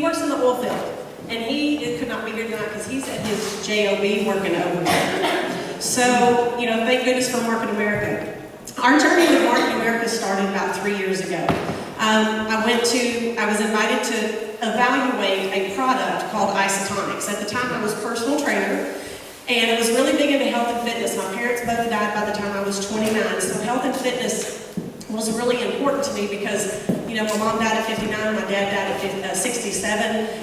works in the oil field, and he could not be here tonight because he's at his job working overtime. So, you know, thank goodness for Market America. Our journey with Market America started about 3 years ago. I was invited to evaluate a product called isotonics. At the time, I was a personal trainer, and I was really big into health and fitness. My parents both died by the time I was 29, so health and fitness was really important to me because, you know, my mom died at 59, my dad died at 67,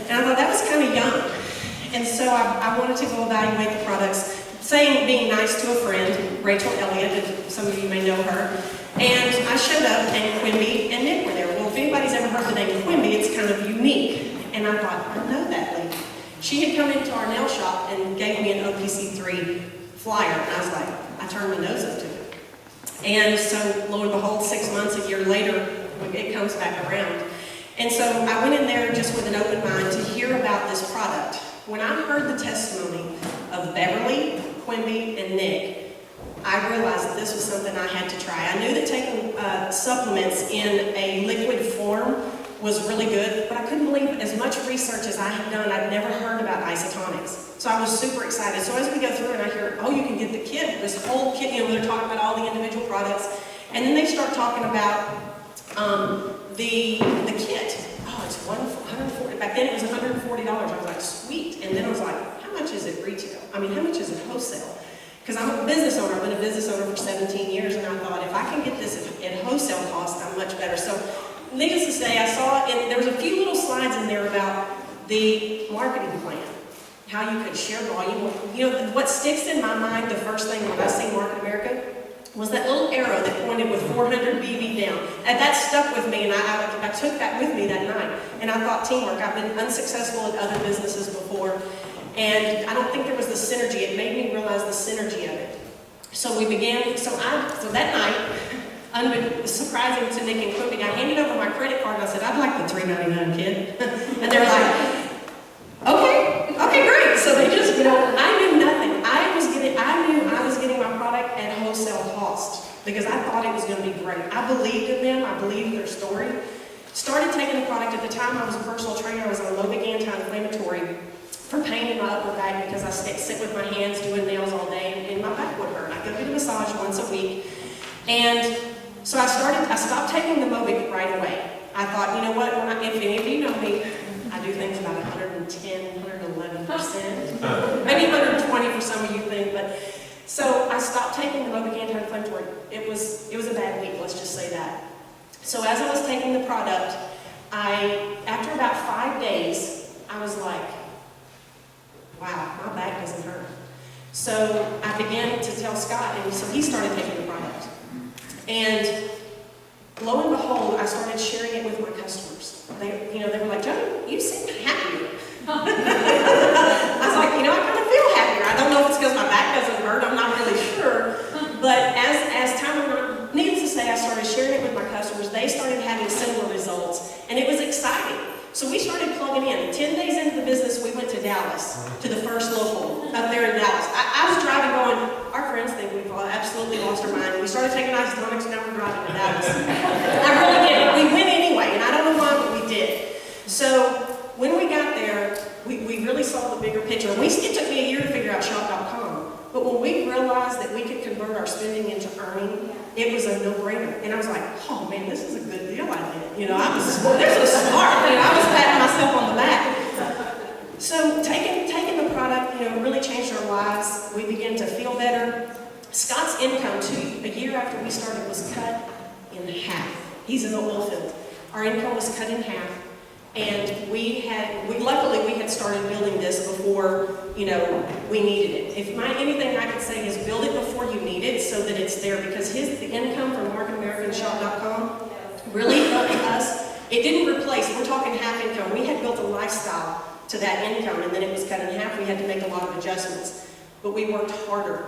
and I thought that was kind of young. And so I wanted to go evaluate the products, being nice to a friend, Rachel Elliott, and some of you may know her. And I showed up, and Quimby and Nick were there. Well, if anybody's ever heard the name Quimby, it's kind of unique. And I thought, I know that lady. She had come into our nail shop and gave me an OPC3 flyer, and I was like, I turned my nose up to it. And so, lo and behold, 6 months, a year later, it comes back around. And so I went in there just with an open mind to hear about this product. When I heard the testimony of Beverly, Quimby, and Nick, I realized that this was something I had to try. I knew that taking supplements in a liquid form was really good, but I couldn't believe as much research as I had done, I'd never heard about isotonics. So I was super excited. So as we go through and I hear, oh, you can get the kit, this whole kit, you know, they're talking about all the individual products, and then they start talking about the kit. Oh, it's $140. Back then it was $140. I was like, sweet. And then I was like, how much is it retail? I mean, how much is it wholesale? Because I'm a business owner. I've been a business owner for 17 years, and I thought, if I can get this at wholesale cost, I'm much better. So, needless to say, I saw, and there was a few little slides in there about the marketing plan, how you could share volume. You know, what sticks in my mind, the first thing when I see Market America, was that little arrow that pointed with 400 BV down. And that stuck with me, and I took that with me that night. And I thought, teamwork. I've been unsuccessful at other businesses before, and I don't think there was the synergy. It made me realize the synergy of it. So we began, so that night, surprising to Nick and Quimby, I handed over my credit card and I said, I'd like the $3.99 kid. And they were like, okay, great. So they just, you know, I knew nothing. I knew I was getting my product at wholesale cost because I thought it was going to be great. I believed in them. I believed their story. Started taking the product. At the time I was a personal trainer. I was on Lovic anti-inflammatory for pain in my upper back because I sit with my hands doing nails all day and my back would hurt. I go get a massage once a week. And so I stopped taking the Mobic right away. I thought, you know what, if any of you know me, I do things about 110, 111%, maybe 120 for some of you think, but so I stopped taking the Mobic anti-inflammatory. It was a bad week, let's just say that. So as I was taking the product, after about 5 days, I was like, wow, my back doesn't hurt. So I began to tell Scott, and so he started taking the product. And lo and behold, I started sharing it with my customers. They were like, Jodi, you seem happier. I was like, I kind of feel happier. I don't know if it's because my back doesn't hurt. I'm not really sure. But as time went on, needless to say, I started sharing it with my customers. They started having similar results, and it was exciting. So we started plugging in. 10 days into the business, we went to Dallas, to the first local up there in Dallas. I was driving going, our friends think we've absolutely lost our mind. We started taking isotonics, now we're driving to Dallas. I really did. We went anyway, and I don't know why, but we did. So when we got there, we really saw the bigger picture. It took me a year to figure out shop.com. But when we realized that we could convert our spending into earning, it was a no-brainer. And I was like, oh man, this is a good deal I did. They're so smart. I was patting myself on the back. So taking the product, really changed our lives. We began to feel better. Scott's income, a year after we started, was cut in half. He's in the oil field. Our income was cut in half. And luckily we had started building this before, we needed it. Anything I could say is build it before you need it so that it's there, because the income from marketamericanshop.com really helped us. It didn't replace, we're talking half income. We had built a lifestyle to that income, and then it was cut in half. We had to make a lot of adjustments, but we worked harder.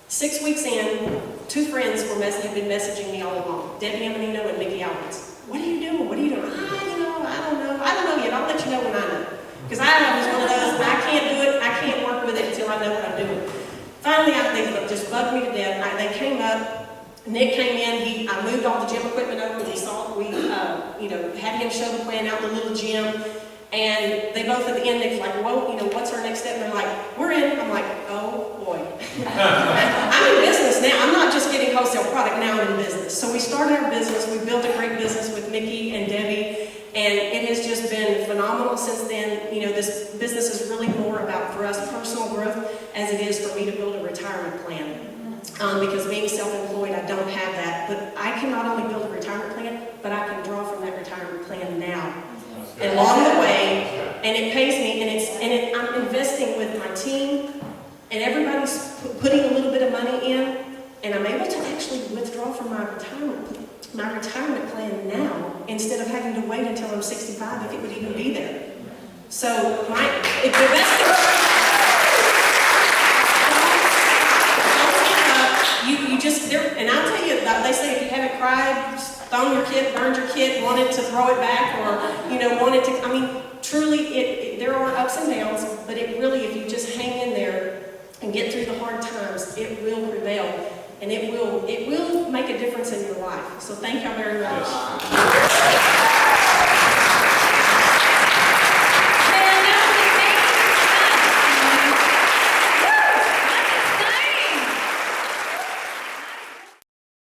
6 weeks in, 2 friends had been messaging me all along, Debbie Amanino and Mickey Alberts. What are you doing? What are you doing? I don't know yet. I'll let you know when I know. Because I was one of those, I can't do it, I can't work with it until I know what I'm doing. Finally, they just bugged me to death. They came up, Nick came in, I moved all the gym equipment over, we had him show the plan out in the little gym, And they both at the end, they're like, well, you know, what's our next step? And they're like, we're in. I'm like, oh boy. I'm in business now. I'm not just getting wholesale product, now I'm in business. So we started our business. We built a great business with Mickey and Debbie. And it has just been phenomenal since then. You know, this business is really more about, for us, personal growth as it is for me to build a retirement plan. Because being self-employed, I don't have that. But I can not only build a retirement plan, but I can draw from that retirement plan now. And along the way, and it pays me, and I'm investing with my team, and everybody's putting a little bit of money in, and I'm able to actually withdraw from my retirement plan now, instead of having to wait until I'm 65, if it would even be there. So, the best thing, you just, and I'll tell you, they say if you haven't cried, stoned your kid, burned your kid, wanted to throw it back, or, you know, wanted to, I mean, truly, there are ups and downs, but it really, if you just hang in there and get through the hard times, it will prevail, and it will make a difference in your life. So thank y'all very much.